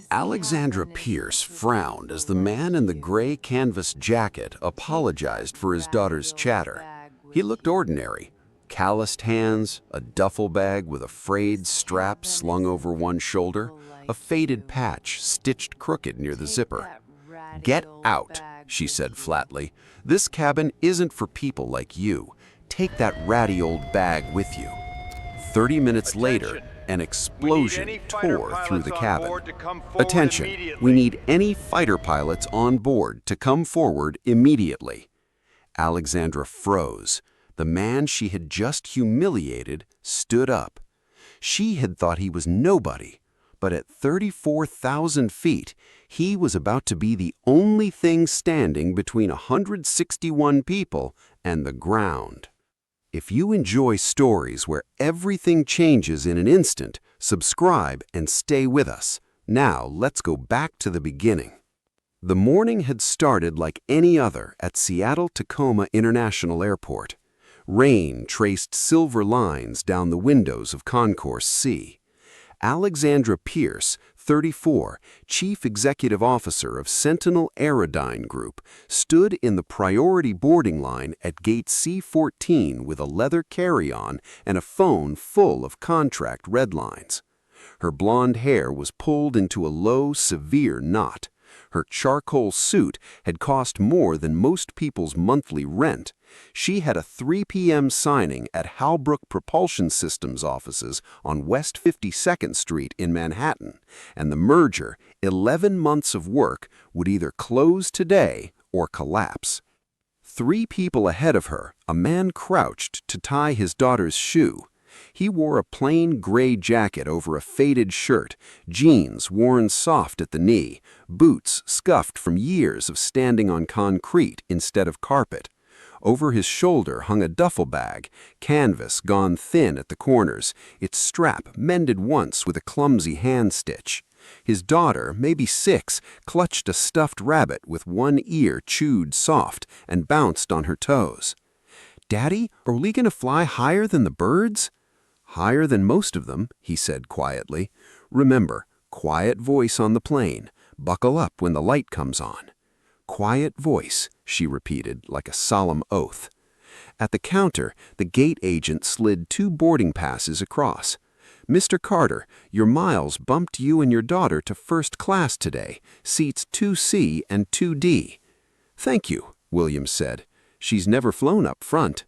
Alexandra Pierce frowned as the man in the gray canvas jacket apologized for his daughter's chatter. He looked ordinary. Calloused hands, a duffel bag with a frayed strap slung over one shoulder, a faded patch stitched crooked near the zipper. "Get out," she said flatly. "This cabin isn't for people like you. Take that ratty old bag with you." 30 minutes later, an explosion tore through the cabin. "Attention, we need any fighter pilots on board to come forward immediately." Alexandra froze. The man she had just humiliated stood up. She had thought he was nobody, but at 34,000 feet, he was about to be the only thing standing between 161 people and the ground. If you enjoy stories where everything changes in an instant, subscribe and stay with us. Now, let's go back to the beginning. The morning had started like any other at Seattle-Tacoma International Airport. Rain traced silver lines down the windows of Concourse C. Alexandra Pierce, 34, Chief Executive Officer of Sentinel Aerodyne Group, stood in the priority boarding line at gate C14 with a leather carry-on and a phone full of contract red lines. Her blonde hair was pulled into a low, severe knot. Her charcoal suit had cost more than most people's monthly rent. She had a 3 p.m. signing at Halbrook Propulsion Systems offices on West 52nd Street in Manhattan, and the merger, 11 months of work, would either close today or collapse. 3 people ahead of her, a man crouched to tie his daughter's shoe. He wore a plain gray jacket over a faded shirt, jeans worn soft at the knee, boots scuffed from years of standing on concrete instead of carpet. Over his shoulder hung a duffel bag, canvas gone thin at the corners, its strap mended once with a clumsy hand stitch. His daughter, maybe 6, clutched a stuffed rabbit with one ear chewed soft and bounced on her toes. "Daddy, are we going to fly higher than the birds?" "Higher than most of them," he said quietly. "Remember, quiet voice on the plane. Buckle up when the light comes on." "Quiet voice," she repeated like a solemn oath. At the counter, the gate agent slid 2 boarding passes across. "Mr. Carter, your miles bumped you and your daughter to first class today, seats 2C and 2D. "Thank you," Williams said. "She's never flown up front."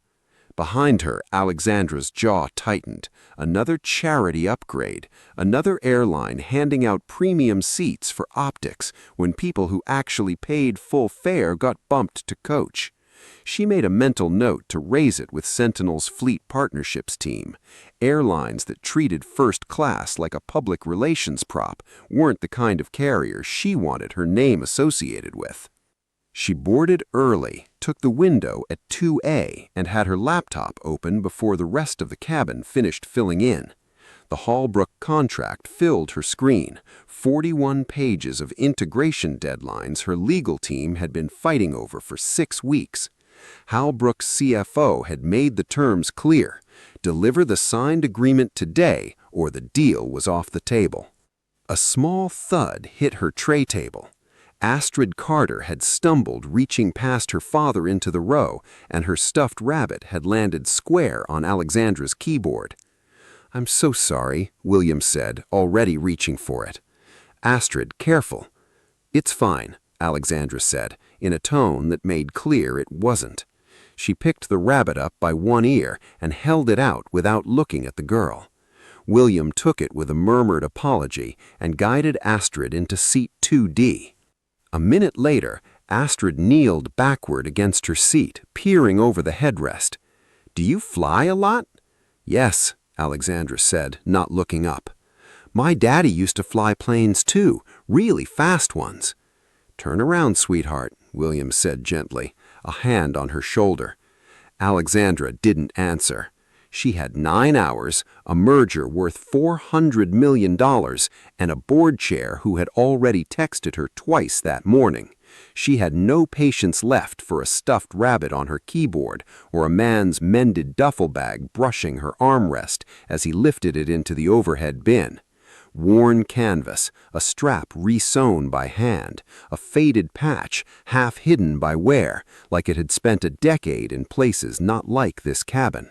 Behind her, Alexandra's jaw tightened. Another charity upgrade, another airline handing out premium seats for optics when people who actually paid full fare got bumped to coach. She made a mental note to raise it with Sentinel's fleet partnerships team. Airlines that treated first class like a public relations prop weren't the kind of carrier she wanted her name associated with. She boarded early, took the window at 2A, and had her laptop open before the rest of the cabin finished filling in. The Halbrook contract filled her screen, 41 pages of integration deadlines her legal team had been fighting over for 6 weeks. Halbrook's CFO had made the terms clear: deliver the signed agreement today or the deal was off the table. A small thud hit her tray table. Astrid Carter had stumbled reaching past her father into the row, and her stuffed rabbit had landed square on Alexandra's keyboard. "I'm so sorry," William said, already reaching for it. "Astrid, careful." "It's fine," Alexandra said, in a tone that made clear it wasn't. She picked the rabbit up by one ear and held it out without looking at the girl. William took it with a murmured apology and guided Astrid into seat 2D. A minute later, Astrid kneeled backward against her seat, peering over the headrest. "Do you fly a lot?" "Yes," Alexandra said, not looking up. "My daddy used to fly planes too, really fast ones." "Turn around, sweetheart," William said gently, a hand on her shoulder. Alexandra didn't answer. She had 9 hours, a merger worth $400 million, and a board chair who had already texted her twice that morning. She had no patience left for a stuffed rabbit on her keyboard or a man's mended duffel bag brushing her armrest as he lifted it into the overhead bin. worn canvas, a strap re-sewn by hand, a faded patch half hidden by wear, like it had spent a decade in places not like this cabin.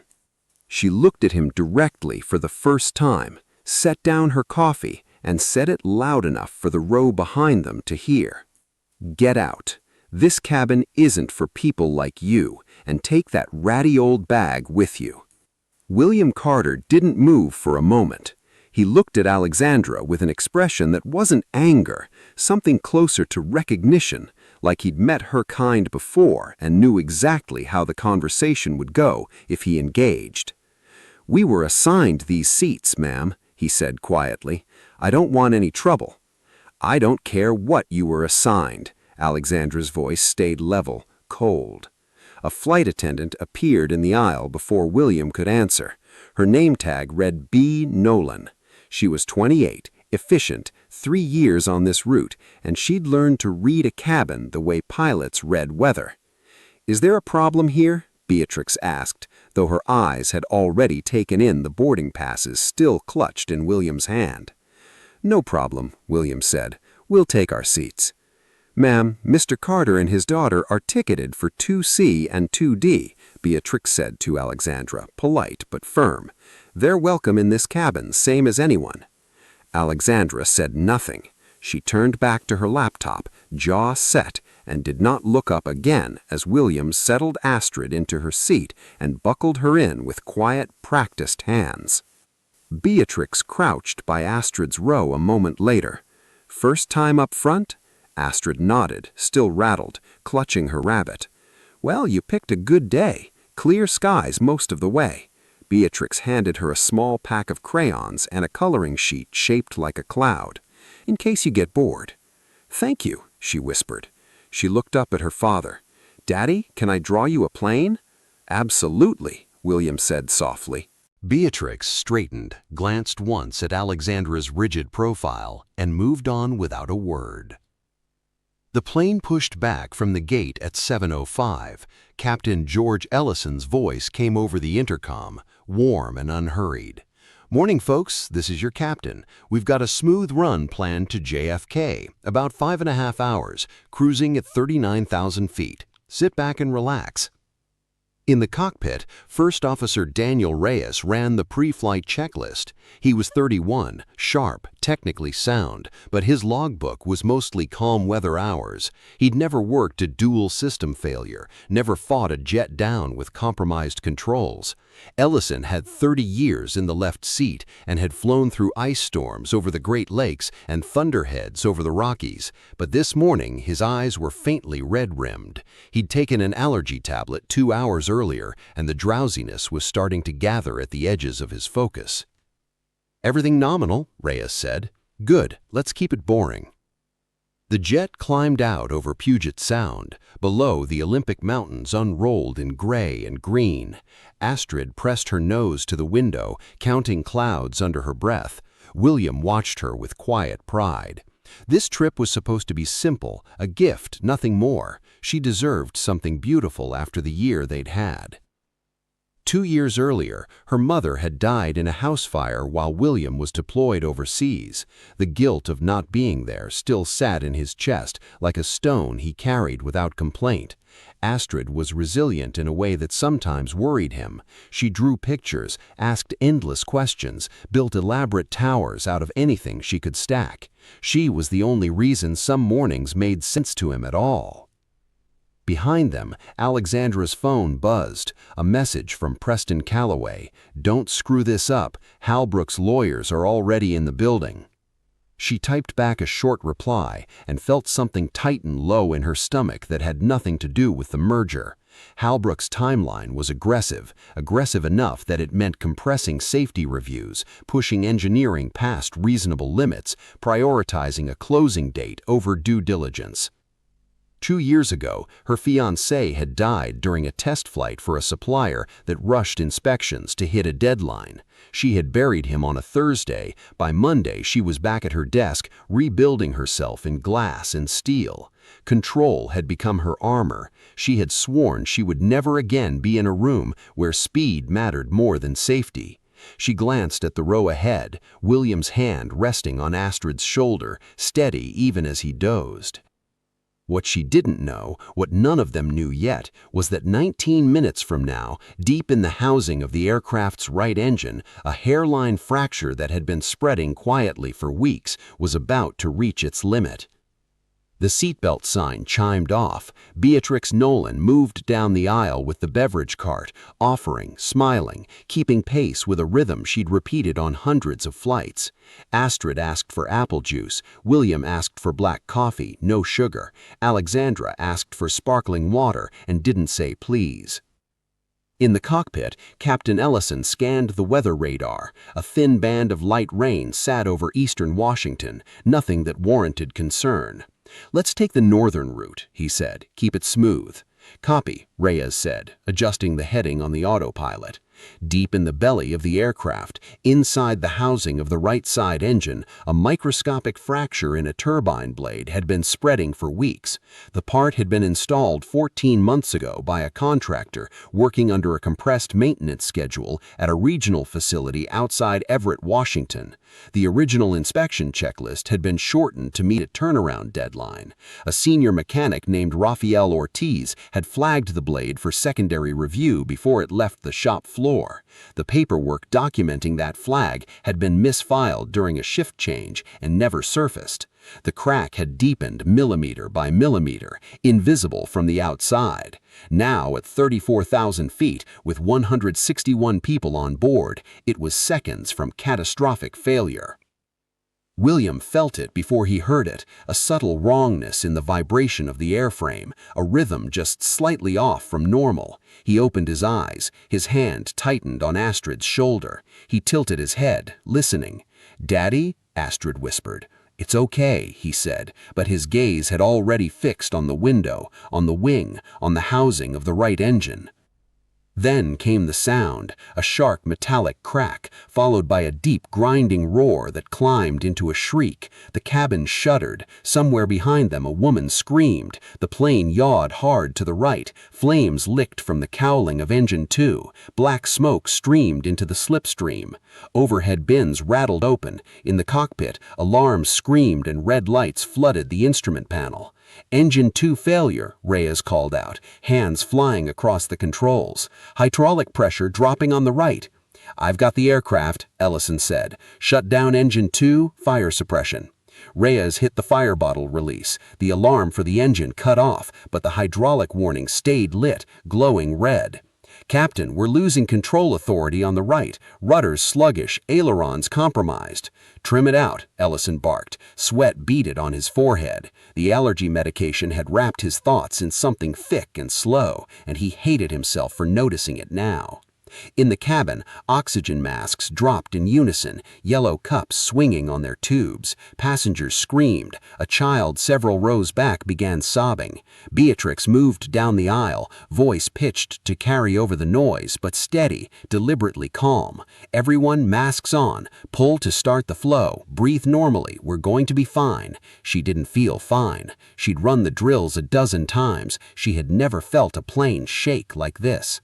She looked at him directly for the first time, set down her coffee, and said it loud enough for the row behind them to hear. "Get out. This cabin isn't for people like you, and take that ratty old bag with you." William Carter didn't move for a moment. He looked at Alexandra with an expression that wasn't anger, something closer to recognition, like he'd met her kind before and knew exactly how the conversation would go if he engaged. "We were assigned these seats, ma'am," he said quietly. "I don't want any trouble." "I don't care what you were assigned." Alexandra's voice stayed level, cold. A flight attendant appeared in the aisle before William could answer. Her name tag read B. Nolan. She was 28, efficient, 3 years on this route, and she'd learned to read a cabin the way pilots read weather. "Is there a problem here?" Beatrix asked, though her eyes had already taken in the boarding passes still clutched in William's hand. "No problem," William said. "We'll take our seats." "Ma'am, Mr. Carter and his daughter are ticketed for 2C and 2D, Beatrix said to Alexandra, polite but firm. "They're welcome in this cabin, same as anyone." Alexandra said nothing. She turned back to her laptop, jaw set, and did not look up again as William settled Astrid into her seat and buckled her in with quiet, practiced hands. Beatrix crouched by Astrid's row a moment later. "First time up front?" Astrid nodded, still rattled, clutching her rabbit. "Well, you picked a good day. Clear skies most of the way." Beatrix handed her a small pack of crayons and a coloring sheet shaped like a cloud. "In case you get bored." "Thank you," she whispered. She looked up at her father. "Daddy, can I draw you a plane?" "Absolutely," William said softly. Beatrix straightened, glanced once at Alexandra's rigid profile, and moved on without a word. The plane pushed back from the gate at 7:05. Captain George Ellison's voice came over the intercom, warm and unhurried. "Morning, folks. This is your captain. We've got a smooth run planned to JFK, about 5.5 hours, cruising at 39,000 feet. Sit back and relax." In the cockpit, First Officer Daniel Reyes ran the pre-flight checklist. He was 31, sharp, technically sound, but his logbook was mostly calm weather hours. He'd never worked a dual system failure, never fought a jet down with compromised controls. Ellison had 30 years in the left seat and had flown through ice storms over the Great Lakes and thunderheads over the Rockies, but this morning his eyes were faintly red-rimmed. He'd taken an allergy tablet 2 hours earlier, and the drowsiness was starting to gather at the edges of his focus. "Everything nominal," Reyes said. "Good, let's keep it boring." The jet climbed out over Puget Sound. Below, the Olympic Mountains unrolled in gray and green. Astrid pressed her nose to the window, counting clouds under her breath. William watched her with quiet pride. This trip was supposed to be simple, a gift, nothing more. She deserved something beautiful after the year they'd had. 2 years earlier, her mother had died in a house fire while William was deployed overseas. The guilt of not being there still sat in his chest like a stone he carried without complaint. Astrid was resilient in a way that sometimes worried him. She drew pictures, asked endless questions, built elaborate towers out of anything she could stack. She was the only reason some mornings made sense to him at all. Behind them, Alexandra's phone buzzed. A message from Preston Calloway. "Don't screw this up. Halbrook's lawyers are already in the building." She typed back a short reply and felt something tighten low in her stomach that had nothing to do with the merger. Halbrook's timeline was aggressive enough that it meant compressing safety reviews, pushing engineering past reasonable limits, prioritizing a closing date over due diligence. 2 years ago, her fiancé had died during a test flight for a supplier that rushed inspections to hit a deadline. She had buried him on a Thursday. By Monday, she was back at her desk, rebuilding herself in glass and steel. Control had become her armor. She had sworn she would never again be in a room where speed mattered more than safety. She glanced at the row ahead, William's hand resting on Astrid's shoulder, steady even as he dozed. What she didn't know, what none of them knew yet, was that 19 minutes from now, deep in the housing of the aircraft's right engine, a hairline fracture that had been spreading quietly for weeks was about to reach its limit. The seatbelt sign chimed off. Beatrix Nolan moved down the aisle with the beverage cart, offering, smiling, keeping pace with a rhythm she'd repeated on hundreds of flights. Astrid asked for apple juice, William asked for black coffee, no sugar. Alexandra asked for sparkling water and didn't say please. In the cockpit, Captain Ellison scanned the weather radar. A thin band of light rain sat over eastern Washington, nothing that warranted concern. "Let's take the northern route," he said. "Keep it smooth." "Copy," Reyes said, adjusting the heading on the autopilot. Deep in the belly of the aircraft, inside the housing of the right side engine, a microscopic fracture in a turbine blade had been spreading for weeks. The part had been installed 14 months ago by a contractor working under a compressed maintenance schedule at a regional facility outside Everett, Washington. The original inspection checklist had been shortened to meet a turnaround deadline. A senior mechanic named Rafael Ortiz had flagged the blade for secondary review before it left the shop floor. The paperwork documenting that flag had been misfiled during a shift change and never surfaced. The crack had deepened millimeter by millimeter, invisible from the outside. Now, at 34,000 feet, with 161 people on board, it was seconds from catastrophic failure. William felt it before he heard it, a subtle wrongness in the vibration of the airframe, a rhythm just slightly off from normal. He opened his eyes, his hand tightened on Astrid's shoulder. He tilted his head, listening. "Daddy?" Astrid whispered. "It's okay," he said, but his gaze had already fixed on the window, on the wing, on the housing of the right engine. Then came the sound, a sharp metallic crack, followed by a deep grinding roar that climbed into a shriek. The cabin shuddered. Somewhere behind them a woman screamed. The plane yawed hard to the right. Flames licked from the cowling of engine 2. Black smoke streamed into the slipstream. Overhead bins rattled open. In the cockpit, alarms screamed and red lights flooded the instrument panel. "Engine 2 failure," Reyes called out, hands flying across the controls. "Hydraulic pressure dropping on the right." "I've got the aircraft," Ellison said. "Shut down engine 2, fire suppression." Reyes hit the fire bottle release. The alarm for the engine cut off, but the hydraulic warning stayed lit, glowing red. "Captain, we're losing control authority on the right. Rudders sluggish, ailerons compromised." "Trim it out," Ellison barked. Sweat beaded on his forehead. The allergy medication had wrapped his thoughts in something thick and slow, and he hated himself for noticing it now. In the cabin, oxygen masks dropped in unison, yellow cups swinging on their tubes. Passengers screamed. A child several rows back began sobbing. Beatrix moved down the aisle, voice pitched to carry over the noise, but steady, deliberately calm. "Everyone, masks on. Pull to start the flow. Breathe normally. We're going to be fine." She didn't feel fine. She'd run the drills a dozen times. She had never felt a plane shake like this.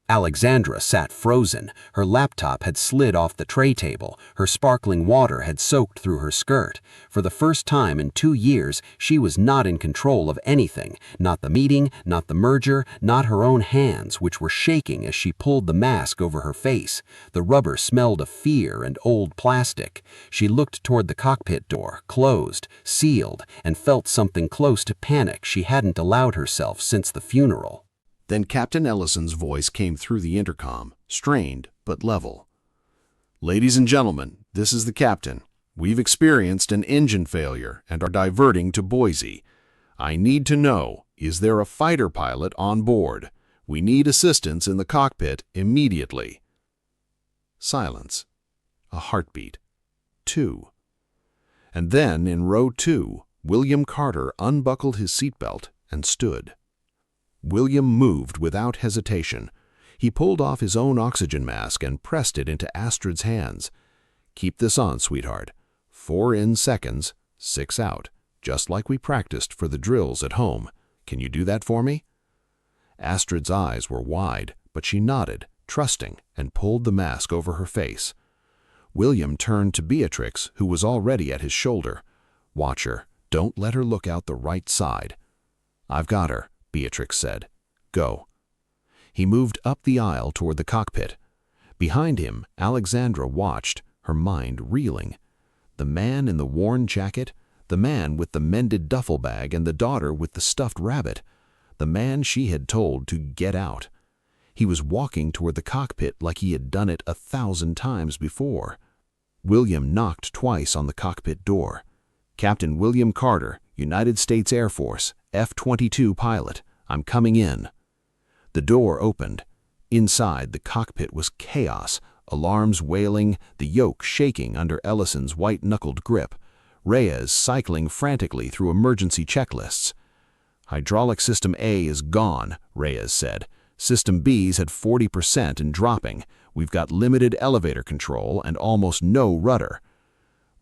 Alexandra sat frozen. Her laptop had slid off the tray table. Her sparkling water had soaked through her skirt. For the first time in 2 years, she was not in control of anything. Not the meeting, not the merger, not her own hands, which were shaking as she pulled the mask over her face. The rubber smelled of fear and old plastic. She looked toward the cockpit door, closed, sealed, and felt something close to panic she hadn't allowed herself since the funeral. Then Captain Ellison's voice came through the intercom, strained but level. "Ladies and gentlemen, this is the captain. We've experienced an engine failure and are diverting to Boise. I need to know, is there a fighter pilot on board? We need assistance in the cockpit immediately." Silence. A heartbeat. 2. And then, in row 2, William Carter unbuckled his seatbelt and stood. William moved without hesitation. He pulled off his own oxygen mask and pressed it into Astrid's hands. "Keep this on, sweetheart. 4 in seconds, 6 out, just like we practiced for the drills at home. Can you do that for me?" Astrid's eyes were wide, but she nodded, trusting, and pulled the mask over her face. William turned to Beatrix, who was already at his shoulder. "Watch her. Don't let her look out the right side." "I've got her," Beatrix said. "Go." He moved up the aisle toward the cockpit. Behind him, Alexandra watched, her mind reeling. The man in the worn jacket, the man with the mended duffel bag, and the daughter with the stuffed rabbit. The man she had told to get out. He was walking toward the cockpit like he had done it 1,000 times before. William knocked twice on the cockpit door. "Captain William Carter, United States Air Force, F-22 pilot. I'm coming in." The door opened. Inside, the cockpit was chaos, alarms wailing, the yoke shaking under Ellison's white-knuckled grip, Reyes cycling frantically through emergency checklists. "Hydraulic System A is gone," Reyes said. "System B's at 40% and dropping. We've got limited elevator control and almost no rudder."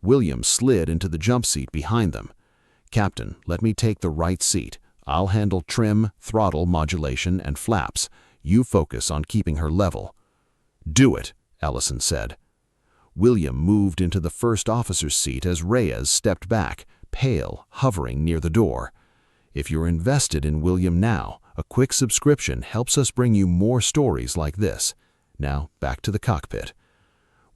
William slid into the jump seat behind them. "Captain, let me take the right seat. I'll handle trim, throttle modulation, and flaps. You focus on keeping her level." "Do it," Ellison said. William moved into the first officer's seat as Reyes stepped back, pale, hovering near the door. "If you're invested in William now, a quick subscription helps us bring you more stories like this. Now, back to the cockpit."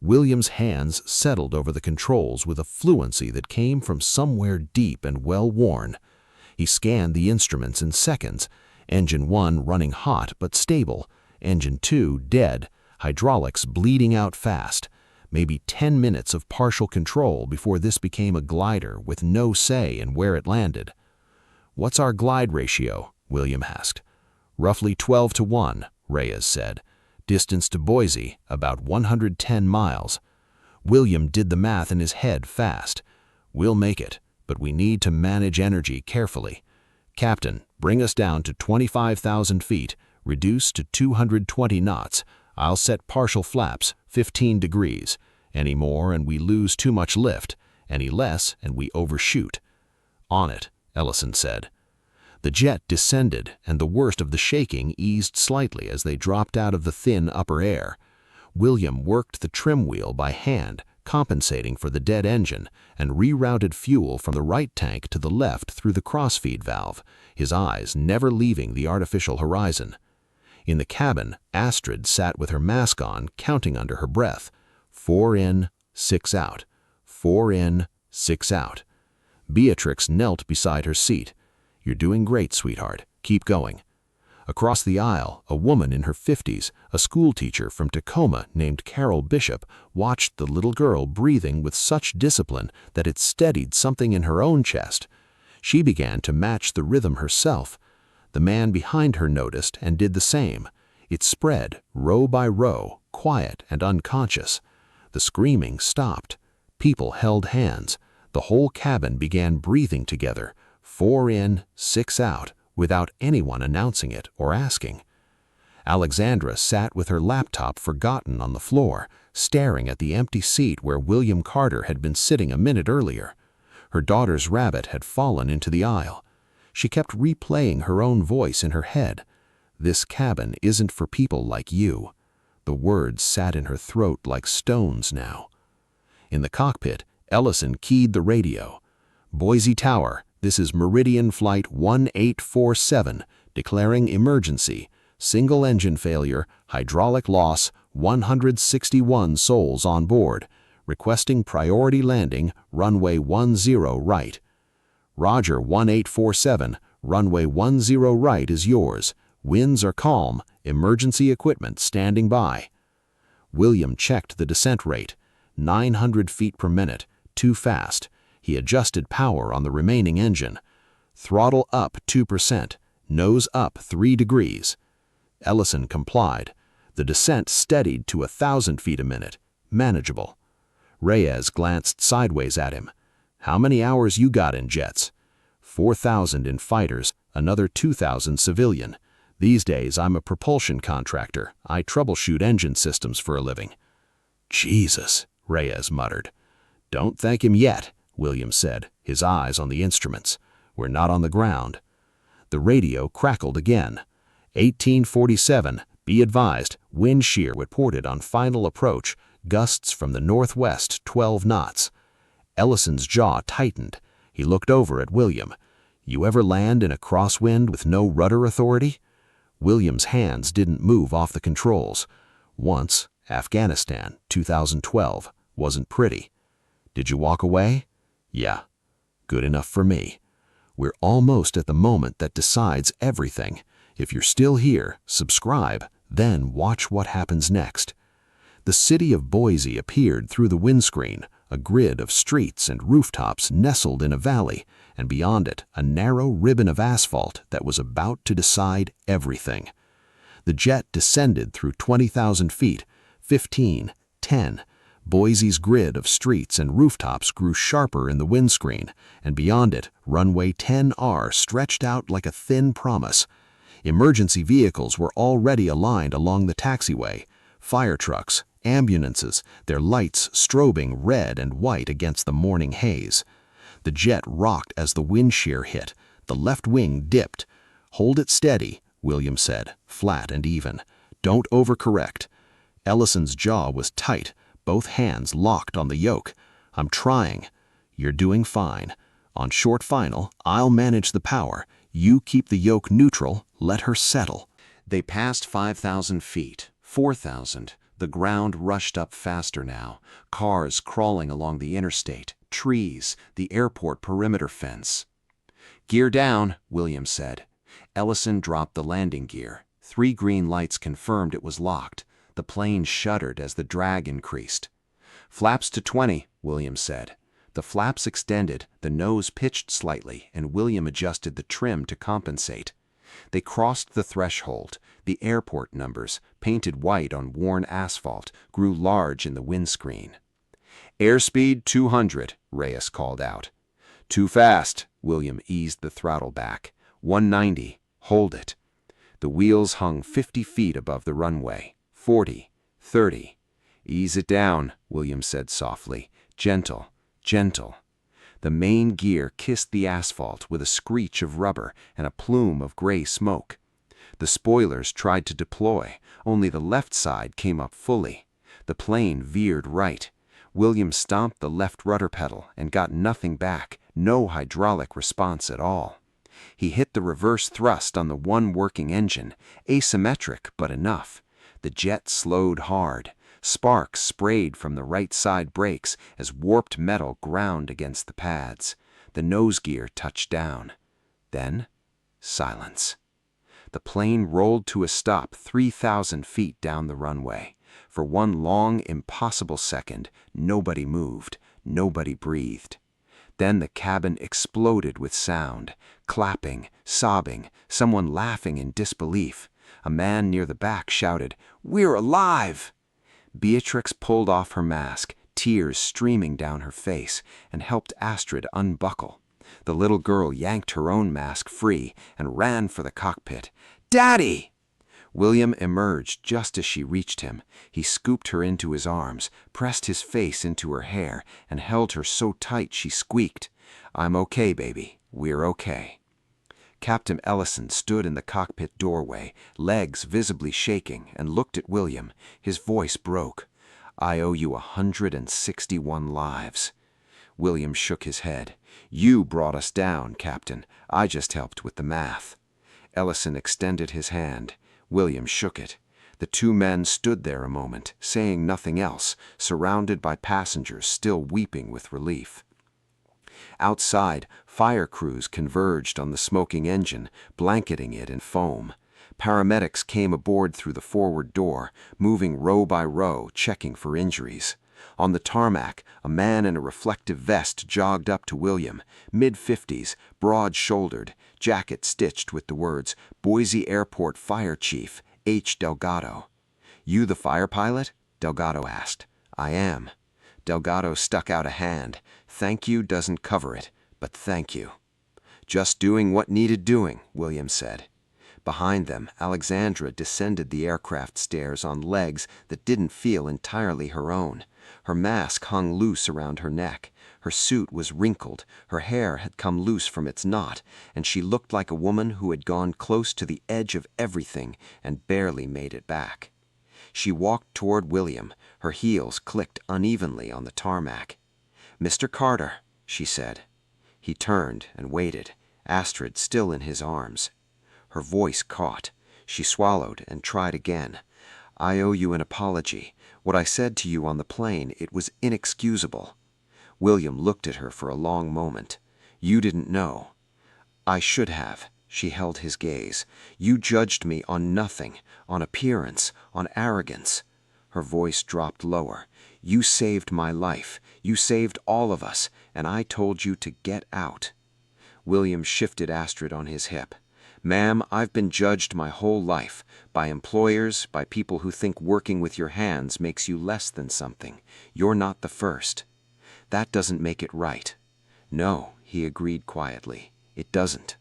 William's hands settled over the controls with a fluency that came from somewhere deep and well-worn. He scanned the instruments in seconds. Engine 1 running hot but stable, Engine 2 dead, hydraulics bleeding out fast. Maybe 10 minutes of partial control before this became a glider with no say in where it landed. "What's our glide ratio?" William asked. "Roughly 12 to 1, Reyes said. "Distance to Boise, about 110 miles. William did the math in his head fast. "We'll make it, but we need to manage energy carefully. Captain, bring us down to 25,000 feet, reduce to 220 knots. I'll set partial flaps, 15 degrees. Any more and we lose too much lift. Any less and we overshoot." "On it," Ellison said. The jet descended, and the worst of the shaking eased slightly as they dropped out of the thin upper air. William worked the trim wheel by hand, compensating for the dead engine, and rerouted fuel from the right tank to the left through the crossfeed valve, his eyes never leaving the artificial horizon. In the cabin, Astrid sat with her mask on, counting under her breath. 4 in, 6 out. 4 in, 6 out. Beatrix knelt beside her seat. "You're doing great, sweetheart. Keep going." Across the aisle, a woman in her 50s, a schoolteacher from Tacoma named Carol Bishop, watched the little girl breathing with such discipline that it steadied something in her own chest. She began to match the rhythm herself. The man behind her noticed and did the same. It spread, row by row, quiet and unconscious. The screaming stopped. People held hands. The whole cabin began breathing together, 4 in, 6 out, without anyone announcing it or asking. Alexandra sat with her laptop forgotten on the floor, staring at the empty seat where William Carter had been sitting a minute earlier. Her daughter's rabbit had fallen into the aisle. She kept replaying her own voice in her head. "This cabin isn't for people like you." The words sat in her throat like stones now. In the cockpit, Ellison keyed the radio. "Boise Tower, this is Meridian Flight 1847, declaring emergency. Single engine failure, hydraulic loss, 161 souls on board. Requesting priority landing, runway 10 right." "Roger 1847, runway 10 right is yours. Winds are calm, emergency equipment standing by." William checked the descent rate. 900 feet per minute, too fast. He adjusted power on the remaining engine. "Throttle up 2%, nose up 3 degrees. Ellison complied. The descent steadied to 1,000 feet a minute, manageable. Reyes glanced sideways at him. "How many hours you got in jets?" 4,000 in fighters, another 2,000 civilian. These days I'm a propulsion contractor. I troubleshoot engine systems for a living." "Jesus," Reyes muttered. "Don't thank him yet," William said, his eyes on the instruments. "We're not on the ground." The radio crackled again. 1847, Be advised, wind shear reported on final approach, gusts from the northwest 12 knots. Ellison's jaw tightened. He looked over at William. You ever land in a crosswind with no rudder authority? William's hands didn't move off the controls. Once, Afghanistan, 2012, wasn't pretty. Did you walk away? Yeah. Good enough for me. We're almost at the moment that decides everything. If you're still here, subscribe, then watch what happens next. The city of Boise appeared through the windscreen, a grid of streets and rooftops nestled in a valley, and beyond it, a narrow ribbon of asphalt that was about to decide everything. The jet descended through 20,000 feet, 15, 10. Boise's grid of streets and rooftops grew sharper in the windscreen, and beyond it, runway 10R stretched out like a thin promise. Emergency vehicles were already aligned along the taxiway. Fire trucks, ambulances, their lights strobing red and white against the morning haze. The jet rocked as the wind shear hit. The left wing dipped. Hold it steady, William said, flat and even. Don't overcorrect. Ellison's jaw was tight, both hands locked on the yoke. I'm trying. You're doing fine. On short final, I'll manage the power. You keep the yoke neutral, let her settle. They passed 5,000 feet, 4,000. The ground rushed up faster now, cars crawling along the interstate, trees, the airport perimeter fence. Gear down, William said. Ellison dropped the landing gear. 3 green lights confirmed it was locked. The plane shuddered as the drag increased. Flaps to 20, William said. The flaps extended, the nose pitched slightly, and William adjusted the trim to compensate. They crossed the threshold. The airport numbers, painted white on worn asphalt, grew large in the windscreen. Airspeed 200, Reyes called out. Too fast, William eased the throttle back. 190, hold it. The wheels hung 50 feet above the runway. 40, 30. Ease it down, William said softly. Gentle, gentle. The main gear kissed the asphalt with a screech of rubber and a plume of gray smoke. The spoilers tried to deploy, only the left side came up fully. The plane veered right. William stomped the left rudder pedal and got nothing back, no hydraulic response at all. He hit the reverse thrust on the one working engine, asymmetric but enough. The jet slowed hard. Sparks sprayed from the right side brakes as warped metal ground against the pads. The nose gear touched down. Then, silence. The plane rolled to a stop 3,000 feet down the runway. For one long, impossible second, nobody moved, nobody breathed. Then the cabin exploded with sound, clapping, sobbing, someone laughing in disbelief. A man near the back shouted, "We're alive!" Beatrix pulled off her mask, tears streaming down her face, and helped Astrid unbuckle. The little girl yanked her own mask free and ran for the cockpit. "Daddy!" William emerged just as she reached him. He scooped her into his arms, pressed his face into her hair, and held her so tight she squeaked, "I'm okay, baby. We're okay." Captain Ellison stood in the cockpit doorway, legs visibly shaking, and looked at William. His voice broke. "I owe you 161 lives." William shook his head. "You brought us down, Captain. I just helped with the math." Ellison extended his hand. William shook it. The two men stood there a moment, saying nothing else, surrounded by passengers still weeping with relief. Outside, fire crews converged on the smoking engine, blanketing it in foam. Paramedics came aboard through the forward door, moving row by row, checking for injuries. On the tarmac, a man in a reflective vest jogged up to William, mid-50s, broad-shouldered, jacket stitched with the words, "Boise Airport Fire Chief, H. Delgado." "You the fire pilot?" Delgado asked. "I am." Delgado stuck out a hand. "Thank you doesn't cover it, but thank you." "Just doing what needed doing," William said. Behind them, Alexandra descended the aircraft stairs on legs that didn't feel entirely her own. Her mask hung loose around her neck. Her suit was wrinkled, her hair had come loose from its knot, and she looked like a woman who had gone close to the edge of everything and barely made it back. She walked toward William, her heels clicked unevenly on the tarmac. "Mr. Carter," she said. He turned and waited, Astrid still in his arms. Her voice caught. She swallowed and tried again. "I owe you an apology. What I said to you on the plane, it was inexcusable." William looked at her for a long moment. "You didn't know." "I should have." She held his gaze. "You judged me on nothing, on appearance, on arrogance." Her voice dropped lower. "You saved my life. You saved all of us, and I told you to get out." William shifted Astrid on his hip. "Ma'am, I've been judged my whole life, by employers, by people who think working with your hands makes you less than something. You're not the first. That doesn't make it right." "No," he agreed quietly. "It doesn't."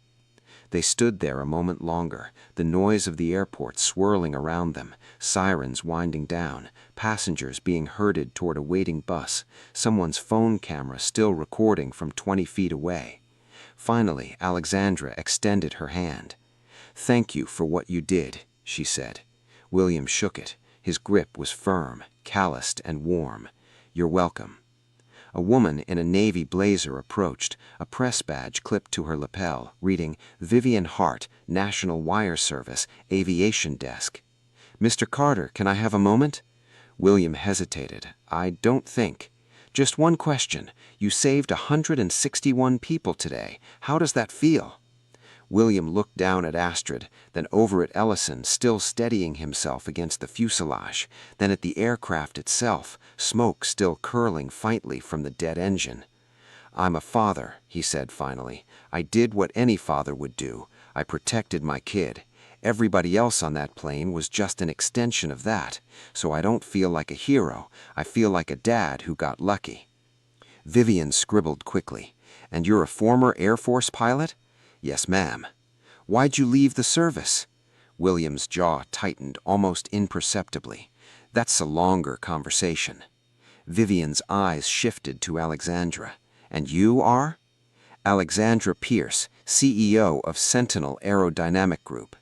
They stood there a moment longer, the noise of the airport swirling around them, sirens winding down, passengers being herded toward a waiting bus, someone's phone camera still recording from 20 feet away. Finally, Alexandra extended her hand. "Thank you for what you did," she said. William shook it. His grip was firm, calloused and warm. "You're welcome." A woman in a navy blazer approached, a press badge clipped to her lapel, reading Vivian Hart, National Wire Service, Aviation Desk. "Mr. Carter, can I have a moment?" William hesitated. "I don't think. Just one question. You saved 161 people today. How does that feel?" William looked down at Astrid, then over at Ellison, still steadying himself against the fuselage, then at the aircraft itself, smoke still curling faintly from the dead engine. "I'm a father," he said finally. "I did what any father would do. I protected my kid. Everybody else on that plane was just an extension of that, so I don't feel like a hero. I feel like a dad who got lucky." Vivian scribbled quickly. "And you're a former Air Force pilot?" "Yes, ma'am." "Why'd you leave the service?" William's jaw tightened almost imperceptibly. "That's a longer conversation." Vivian's eyes shifted to Alexandra. "And you are?" "Alexandra Pierce, CEO of Sentinel Aerodynamic Group."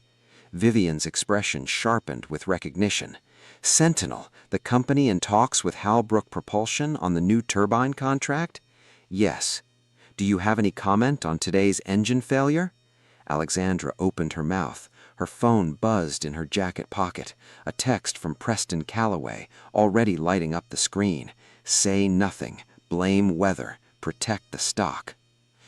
Vivian's expression sharpened with recognition. "Sentinel, the company in talks with Halbrook Propulsion on the new turbine contract?" "Yes." "Do you have any comment on today's engine failure?" Alexandra opened her mouth. Her phone buzzed in her jacket pocket. A text from Preston Calloway, already lighting up the screen. "Say nothing. Blame weather. Protect the stock."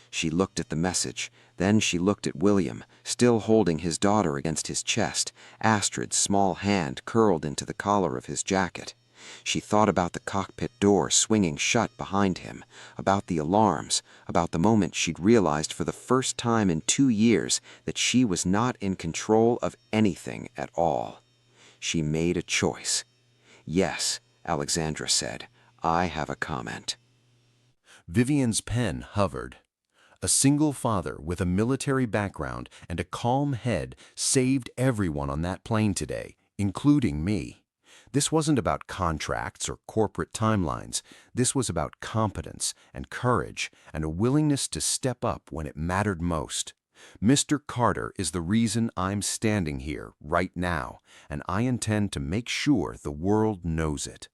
She looked at the message. Then she looked at William, still holding his daughter against his chest, Astrid's small hand curled into the collar of his jacket. She thought about the cockpit door swinging shut behind him, about the alarms, about the moment she'd realized for the first time in 2 years that she was not in control of anything at all. She made a choice. "Yes," Alexandra said, "I have a comment." Vivian's pen hovered. A single father with a military background and a calm head saved everyone on that plane today, including me. This wasn't about contracts or corporate timelines. This was about competence and courage and a willingness to step up when it mattered most. Mr. Carter is the reason I'm standing here right now, and I intend to make sure the world knows it.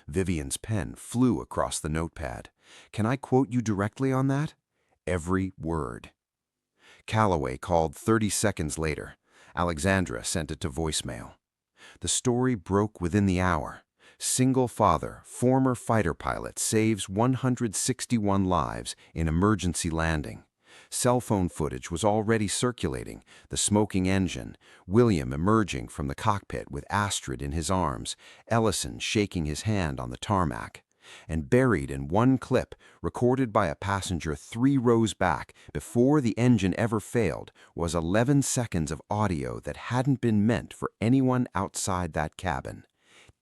Vivian's pen flew across the notepad. "Can I quote you directly on that?" "Every word." Calloway called 30 seconds later. Alexandra sent it to voicemail. The story broke within the hour. Single father, former fighter pilot, saves 161 lives in emergency landing. Cell phone footage was already circulating, the smoking engine, William emerging from the cockpit with Astrid in his arms, Ellison shaking his hand on the tarmac. And buried in one clip, recorded by a passenger 3 rows back before the engine ever failed, was 11 seconds of audio that hadn't been meant for anyone outside that cabin.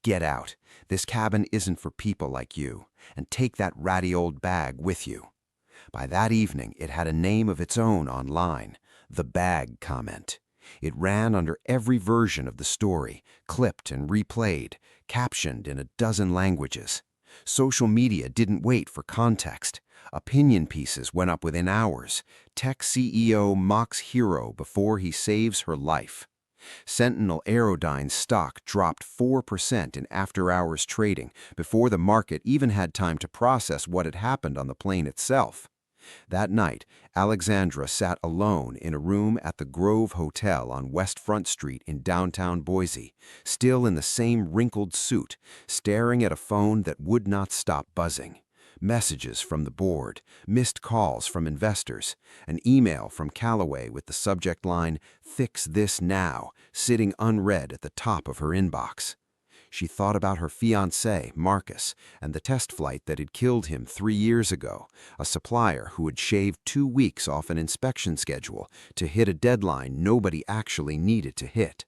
"Get out. This cabin isn't for people like you. And take that ratty old bag with you." By that evening, it had a name of its own online, the Bag Comment. It ran under every version of the story, clipped and replayed, captioned in a dozen languages. Social media didn't wait for context. Opinion pieces went up within hours. Tech CEO mocks hero before he saves her life. Sentinel Aerodyne's stock dropped 4% in after-hours trading before the market even had time to process what had happened on the plane itself. That night, Alexandra sat alone in a room at the Grove Hotel on West Front Street in downtown Boise, still in the same wrinkled suit, staring at a phone that would not stop buzzing. Messages from the board, missed calls from investors, an email from Callaway with the subject line, "Fix this now," sitting unread at the top of her inbox. She thought about her fiancé, Marcus, and the test flight that had killed him 3 years ago, a supplier who had shaved 2 weeks off an inspection schedule to hit a deadline nobody actually needed to hit.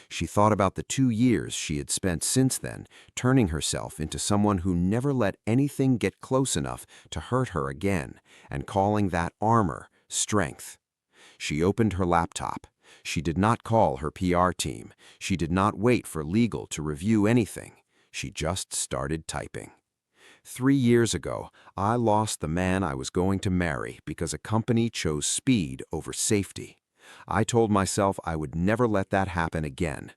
She thought about the 2 years she had spent since then, turning herself into someone who never let anything get close enough to hurt her again, and calling that armor strength. She opened her laptop. She did not call her PR team. She did not wait for legal to review anything. She just started typing. 3 years ago, I lost the man I was going to marry because a company chose speed over safety. I told myself I would never let that happen again.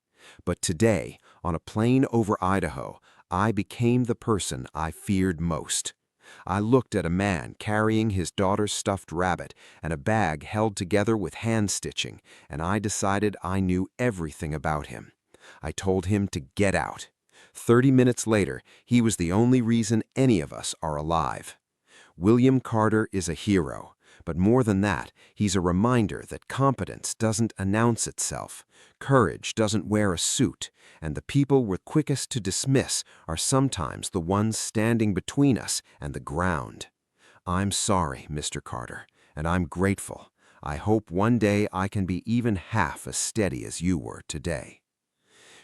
But today, on a plane over Idaho, I became the person I feared most. I looked at a man carrying his daughter's stuffed rabbit and a bag held together with hand stitching, and I decided I knew everything about him. I told him to get out. 30 minutes later, he was the only reason any of us are alive. William Carter is a hero. But more than that, he's a reminder that competence doesn't announce itself, courage doesn't wear a suit, and the people we're quickest to dismiss are sometimes the ones standing between us and the ground. I'm sorry, Mr. Carter, and I'm grateful. I hope one day I can be even half as steady as you were today.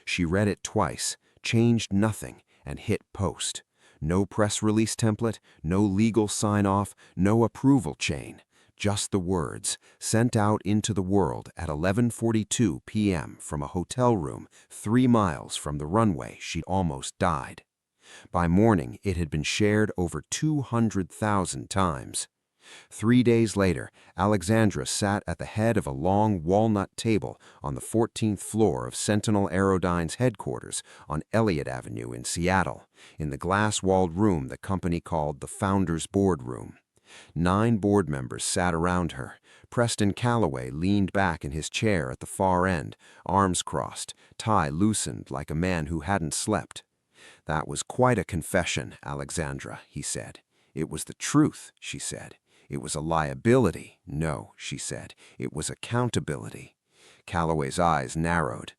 She read it twice, changed nothing, and hit post. No press release template, no legal sign-off, no approval chain. Just the words, sent out into the world at 11:42 p.m. from a hotel room 3 miles from the runway she'd almost died. By morning, it had been shared over 200,000 times. 3 days later, Alexandra sat at the head of a long walnut table on the 14th floor of Sentinel Aerodyne's headquarters on Elliott Avenue in Seattle, in the glass-walled room the company called the Founders Boardroom. 9 board members sat around her. Preston Callaway leaned back in his chair at the far end, arms crossed, tie loosened like a man who hadn't slept. "That was quite a confession, Alexandra," he said. "It was the truth," she said. "It was a liability." "No," she said. "It was accountability." Callaway's eyes narrowed.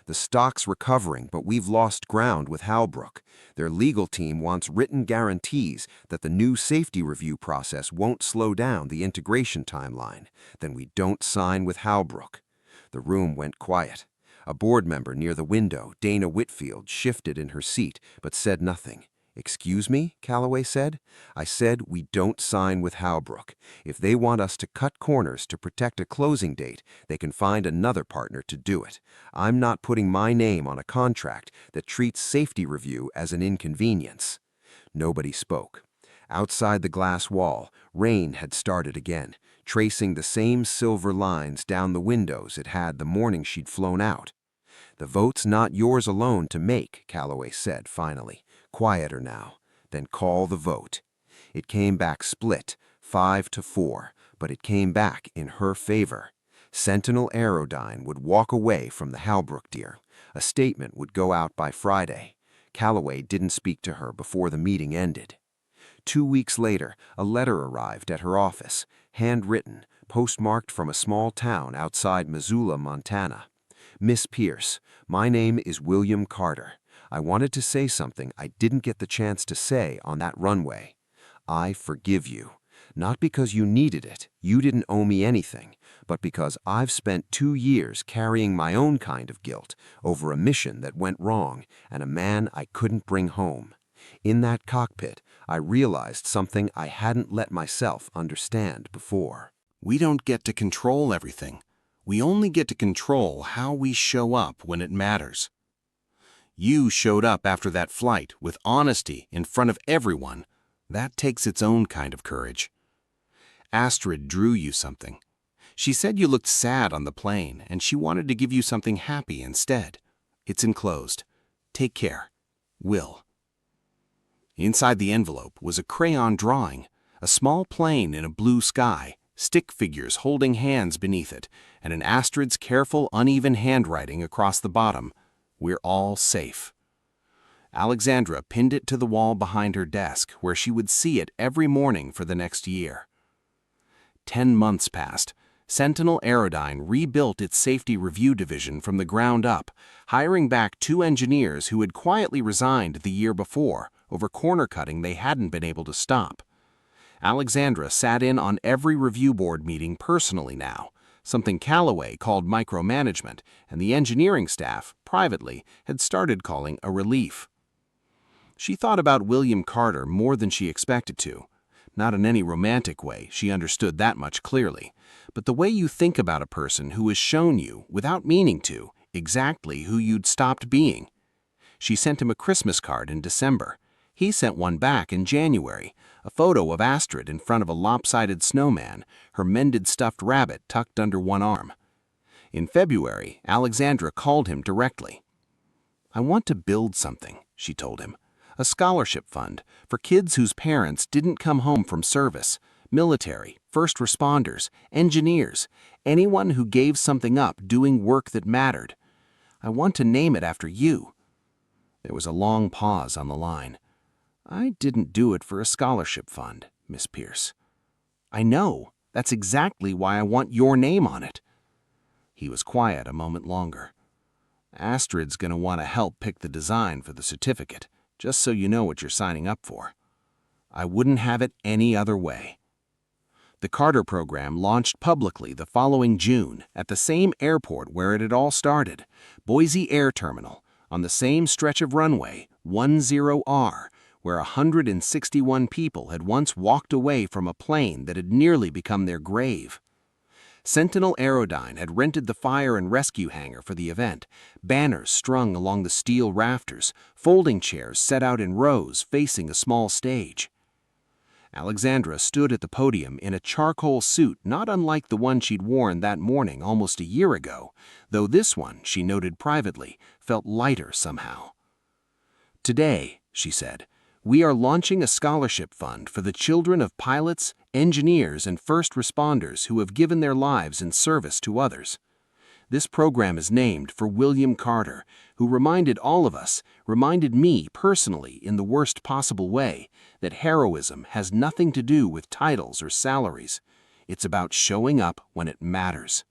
"The stock's recovering, but we've lost ground with Halbrook. Their legal team wants written guarantees that the new safety review process won't slow down the integration timeline. Then we don't sign with Halbrook." The room went quiet. A board member near the window, Dana Whitfield, shifted in her seat but said nothing. "Excuse me," Callaway said. "I said we don't sign with Halbrook. If they want us to cut corners to protect a closing date, they can find another partner to do it. I'm not putting my name on a contract that treats safety review as an inconvenience." Nobody spoke. Outside the glass wall, rain had started again, tracing the same silver lines down the windows it had the morning she'd flown out. "The vote's not yours alone to make," Callaway said finally. "Quieter now. Then call the vote." It came back split, 5-4, but it came back in her favor. Sentinel Aerodyne would walk away from the Halbrook deal. A statement would go out by Friday. Callaway didn't speak to her before the meeting ended. 2 weeks later, a letter arrived at her office, handwritten, postmarked from a small town outside Missoula, Montana. "Miss Pierce, my name is William Carter. I wanted to say something I didn't get the chance to say on that runway. I forgive you. Not because you needed it, you didn't owe me anything, but because I've spent 2 years carrying my own kind of guilt over a mission that went wrong and a man I couldn't bring home. In that cockpit, I realized something I hadn't let myself understand before." We don't get to control everything. We only get to control how we show up when it matters. You showed up after that flight with honesty in front of everyone. That takes its own kind of courage. Astrid drew you something. She said you looked sad on the plane, and she wanted to give you something happy instead. It's enclosed. Take care. Will. Inside the envelope was a crayon drawing, a small plane in a blue sky, stick figures holding hands beneath it, and an Astrid's careful, uneven handwriting across the bottom. We're all safe. Alexandra pinned it to the wall behind her desk, where she would see it every morning for the next year. 10 months passed. Sentinel Aerodyne rebuilt its safety review division from the ground up, hiring back 2 engineers who had quietly resigned the year before over corner cutting they hadn't been able to stop. Alexandra sat in on every review board meeting personally now, something Callaway called micromanagement, and the engineering staff, privately, had started calling a relief. She thought about William Carter more than she expected to. Not in any romantic way, she understood that much clearly, but the way you think about a person who has shown you, without meaning to, exactly who you'd stopped being. She sent him a Christmas card in December. He sent one back in January, a photo of Astrid in front of a lopsided snowman, her mended stuffed rabbit tucked under one arm. In February, Alexandra called him directly. "I want to build something," she told him. "A scholarship fund for kids whose parents didn't come home from service, military, first responders, engineers, anyone who gave something up doing work that mattered. I want to name it after you." There was a long pause on the line. "I didn't do it for a scholarship fund, Miss Pierce." "I know. That's exactly why I want your name on it." He was quiet a moment longer. "Astrid's going to want to help pick the design for the certificate, just so you know what you're signing up for. I wouldn't have it any other way." The Carter program launched publicly the following June at the same airport where it had all started, Boise Air Terminal, on the same stretch of runway, 10R, where 161 people had once walked away from a plane that had nearly become their grave. Sentinel Aerodyne had rented the fire and rescue hangar for the event, banners strung along the steel rafters, folding chairs set out in rows facing a small stage. Alexandra stood at the podium in a charcoal suit not unlike the one she'd worn that morning almost a year ago, though this one, she noted privately, felt lighter somehow. "Today," she said, "we are launching a scholarship fund for the children of pilots, engineers, and first responders who have given their lives in service to others. This program is named for William Carter, who reminded all of us, reminded me personally in the worst possible way, that heroism has nothing to do with titles or salaries. It's about showing up when it matters."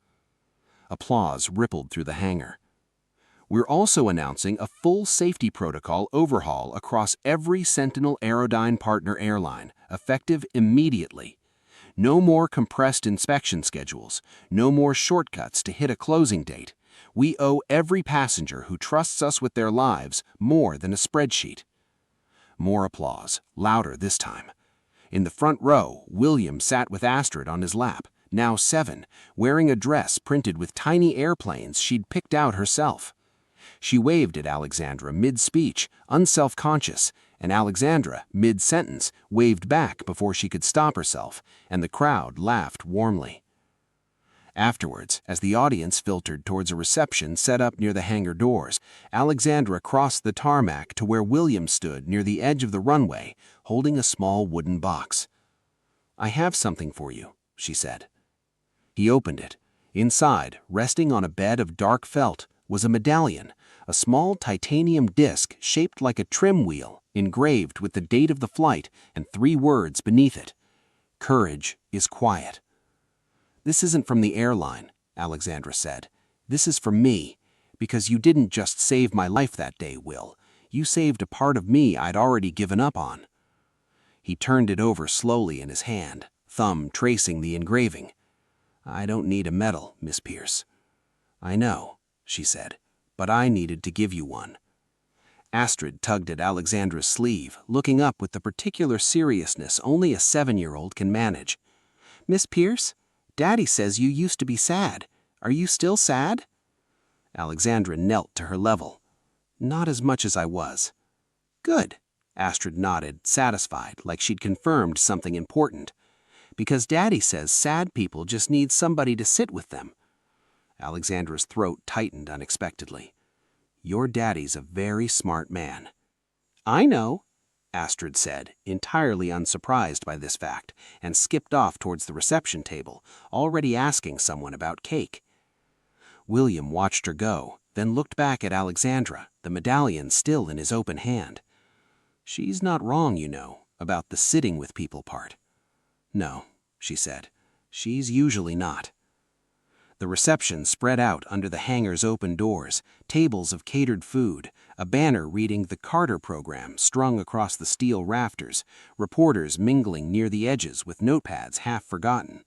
Applause rippled through the hangar. "We're also announcing a full safety protocol overhaul across every Sentinel Aerodyne partner airline, effective immediately. No more compressed inspection schedules, no more shortcuts to hit a closing date. We owe every passenger who trusts us with their lives more than a spreadsheet." More applause, louder this time. In the front row, William sat with Astrid on his lap, now 7, wearing a dress printed with tiny airplanes she'd picked out herself. She waved at Alexandra mid-speech, unself-conscious, and Alexandra, mid-sentence, waved back before she could stop herself, and the crowd laughed warmly. Afterwards, as the audience filtered towards a reception set up near the hangar doors, Alexandra crossed the tarmac to where William stood near the edge of the runway, holding a small wooden box. "I have something for you," she said. He opened it. Inside, resting on a bed of dark felt, was a medallion, a small titanium disc shaped like a trim wheel, engraved with the date of the flight and 3 words beneath it: "Courage is quiet." "This isn't from the airline," Alexandra said. "This is from me, because you didn't just save my life that day, Will. You saved a part of me I'd already given up on." He turned it over slowly in his hand, thumb tracing the engraving. "I don't need a medal, Miss Pierce." "I know," she said, "but I needed to give you one." Astrid tugged at Alexandra's sleeve, looking up with the particular seriousness only a 7-year-old can manage. "Miss Pierce, Daddy says you used to be sad. Are you still sad?" Alexandra knelt to her level. "Not as much as I was." "Good," Astrid nodded, satisfied, like she'd confirmed something important. Because Daddy says sad people just need somebody to sit with them. Alexandra's throat tightened unexpectedly. Your daddy's a very smart man. I know, Astrid said, entirely unsurprised by this fact, and skipped off towards the reception table, already asking someone about cake. William watched her go, then looked back at Alexandra, the medallion still in his open hand. She's not wrong, you know, about the sitting with people part. No, she said, she's usually not. The reception spread out under the hangar's open doors, tables of catered food, a banner reading the Carter program strung across the steel rafters, reporters mingling near the edges with notepads half forgotten.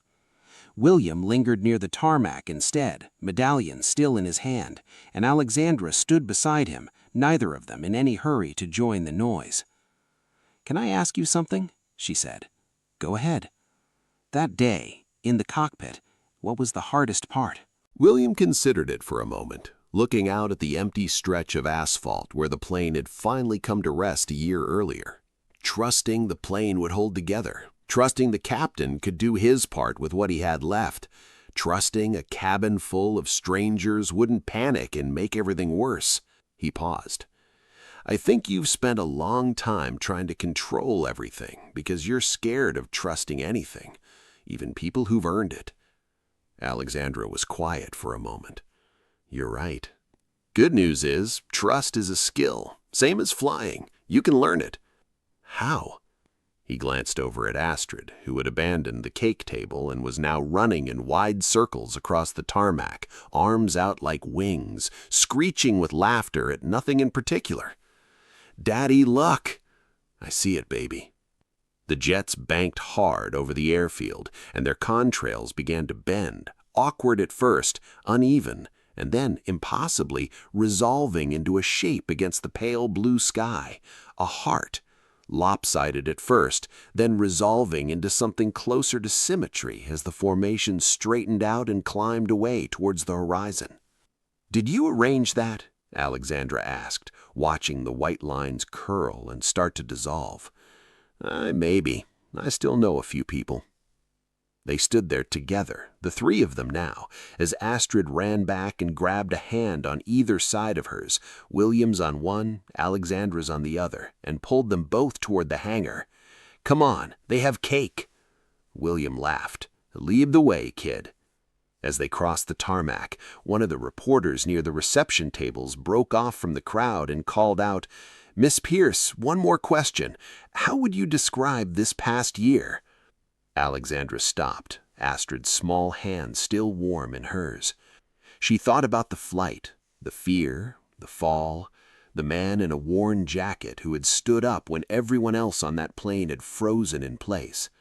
William lingered near the tarmac instead, medallion still in his hand, and Alexandra stood beside him, neither of them in any hurry to join the noise. "Can I ask you something?" she said. "Go ahead." That day, in the cockpit, what was the hardest part? William considered it for a moment, looking out at the empty stretch of asphalt where the plane had finally come to rest a year earlier. Trusting the plane would hold together, trusting the captain could do his part with what he had left, trusting a cabin full of strangers wouldn't panic and make everything worse. He paused. I think you've spent a long time trying to control everything because you're scared of trusting anything, even people who've earned it. Alexandra was quiet for a moment. You're right. Good news is, trust is a skill, same as flying. You can learn it. How? He glanced over at Astrid, who had abandoned the cake table and was now running in wide circles across the tarmac, arms out like wings, screeching with laughter at nothing in particular. Daddy luck. I see it, baby. The jets banked hard over the airfield, and their contrails began to bend, awkward at first, uneven, and then, impossibly, resolving into a shape against the pale blue sky, a heart, lopsided at first, then resolving into something closer to symmetry as the formation straightened out and climbed away towards the horizon. Did you arrange that? Alexandra asked, watching the white lines curl and start to dissolve. Maybe. I still know a few people. They stood there together, the three of them now, as Astrid ran back and grabbed a hand on either side of hers, William's on one, Alexandra's on the other, and pulled them both toward the hangar. Come on, they have cake. William laughed. Lead the way, kid. As they crossed the tarmac, one of the reporters near the reception tables broke off from the crowd and called out, Miss Pierce, one more question. How would you describe this past year? Alexandra stopped, Astrid's small hand still warm in hers. She thought about the flight, the fear, the fall, the man in a worn jacket who had stood up when everyone else on that plane had frozen in place.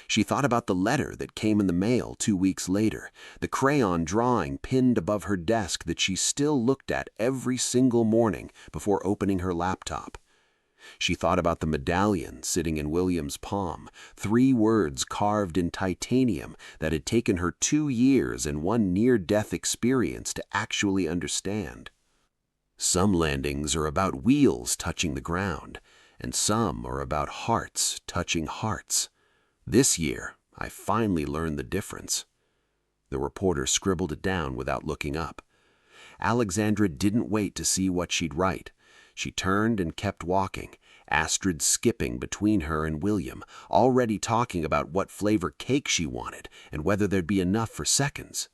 She thought about the letter that came in the mail 2 weeks later, the crayon drawing pinned above her desk that she still looked at every single morning before opening her laptop. She thought about the medallion sitting in William's palm, 3 words carved in titanium that had taken her 2 years and 1 near-death experience to actually understand. Some landings are about wheels touching the ground, and some are about hearts touching hearts. This year, I finally learned the difference. The reporter scribbled it down without looking up. Alexandra didn't wait to see what she'd write. She turned and kept walking, Astrid skipping between her and William, already talking about what flavor cake she wanted and whether there'd be enough for seconds.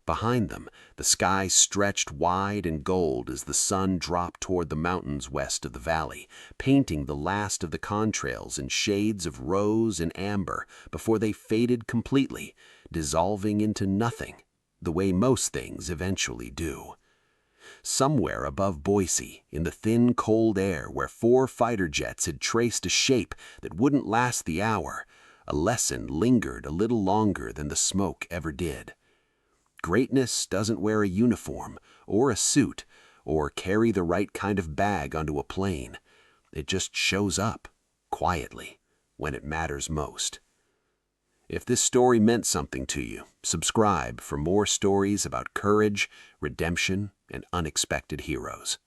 Behind them, the sky stretched wide and gold as the sun dropped toward the mountains west of the valley, painting the last of the contrails in shades of rose and amber before they faded completely, dissolving into nothing, the way most things eventually do. Somewhere above Boise, in the thin, cold air where 4 fighter jets had traced a shape that wouldn't last the hour, a lesson lingered a little longer than the smoke ever did. Greatness doesn't wear a uniform, or a suit, or carry the right kind of bag onto a plane. It just shows up, quietly, when it matters most. If this story meant something to you, subscribe for more stories about courage, redemption, and unexpected heroes.